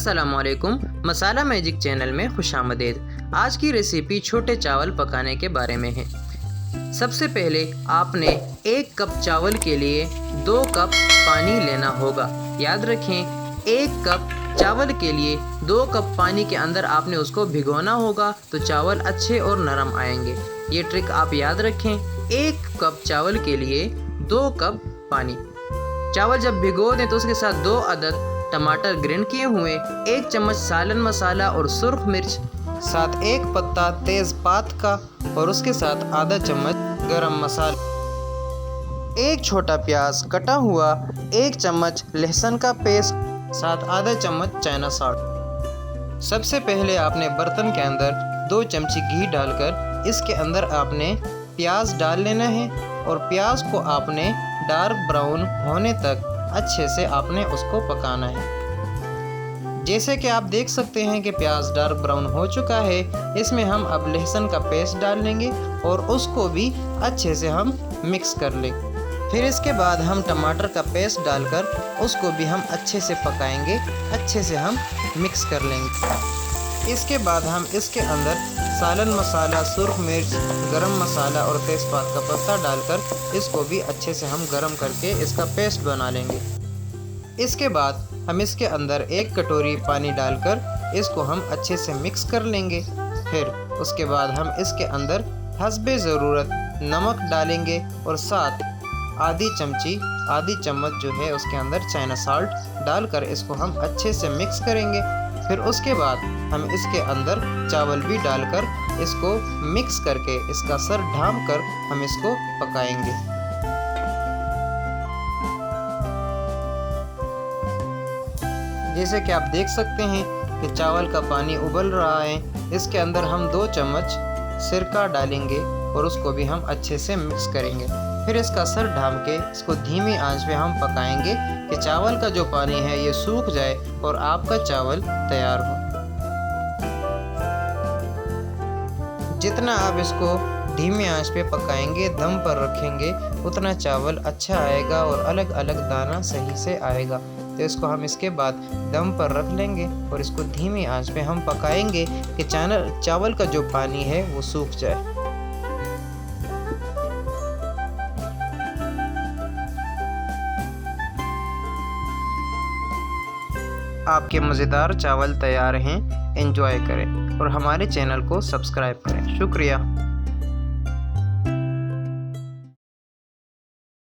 अस्सलामुअलैकुम, मसाला magic channel में खुशामदीद। आज की रेसिपी छोटे चावल पकाने के बारे में है। सबसे पहले आपने 1 कप चावल के लिए 2 कप पानी लेना होगा। याद रखें, 1 कप चावल के लिए 2 कप पानी के अंदर आपने उसको भिगोना होगा, तो चावल अच्छे और नरम आएंगे। ये ट्रिक आप याद रखें। 1 कप चावल के लिए 2 कप पानी। चावल जब भिगो दें तो उसके साथ 2 अदद टमाटर ग्राइंड किए हुए, 1 चम्मच सालन मसाला और सुर्ख मिर्च, साथ 1 पत्ता तेज़पात का और उसके साथ आधा चम्मच गरम मसाला, 1 छोटा प्याज कटा हुआ, 1 चम्मच लहसुन का पेस्ट, साथ आधा चम्मच चाइना सॉल्ट। सबसे पहले आपने बर्तन के अंदर 2 चमची घी डालकर इसके अंदर आपने प्याज डाल लेना है और प्याज को आपने डार्क ब्राउन होने तक अच्छे से आपने उसको पकाना है। जैसे कि आप देख सकते हैं कि प्याज डार्क ब्राउन हो चुका है। इसमें हम अब लहसुन का पेस्ट डाल लेंगे और उसको भी अच्छे से हम मिक्स कर लेंगे। फिर इसके बाद हम टमाटर का पेस्ट डालकर उसको भी हम अच्छे से पकाएंगे, अच्छे से हम मिक्स कर लेंगे। इसके बाद हम इसके अंदर सालन मसाला, सुर्ख मिर्च, गरम मसाला और तेज़पात का पत्ता डालकर इसको भी अच्छे से हम गरम करके इसका पेस्ट बना लेंगे। इसके बाद हम इसके अंदर 1 कटोरी पानी डालकर इसको हम अच्छे से मिक्स कर लेंगे। फिर उसके बाद हम इसके अंदर हस्बे ज़रूरत नमक डालेंगे और साथ आधी चम्मच जो है उसके अंदर चाइना सॉल्ट डालकर इसको हम अच्छे से मिक्स करेंगे। फिर उसके बाद हम इसके अंदर चावल भी डालकर इसको मिक्स करके इसका सर ढाँप कर हम इसको पकाएंगे। जैसे कि आप देख सकते हैं कि चावल का पानी उबल रहा है। इसके अंदर हम 2 चम्मच सिरका डालेंगे और उसको भी हम अच्छे से मिक्स करेंगे। फिर इसका सर ढाँप के इसको धीमी आंच पे हम पकाएंगे कि चावल का जो पानी है ये सूख जाए और आपका चावल तैयार हो। जितना आप इसको धीमी आंच पे पकाएंगे, दम पर रखेंगे, उतना चावल अच्छा आएगा और अलग अलग दाना सही से आएगा। तो इसको हम इसके बाद दम पर रख लेंगे और इसको धीमी आंच पे हम पकाएंगे कि चावल का जो पानी है वो सूख जाए। आपके मज़ेदार चावल तैयार हैं। एंजॉय करें और हमारे चैनल को सब्सक्राइब करें। शुक्रिया।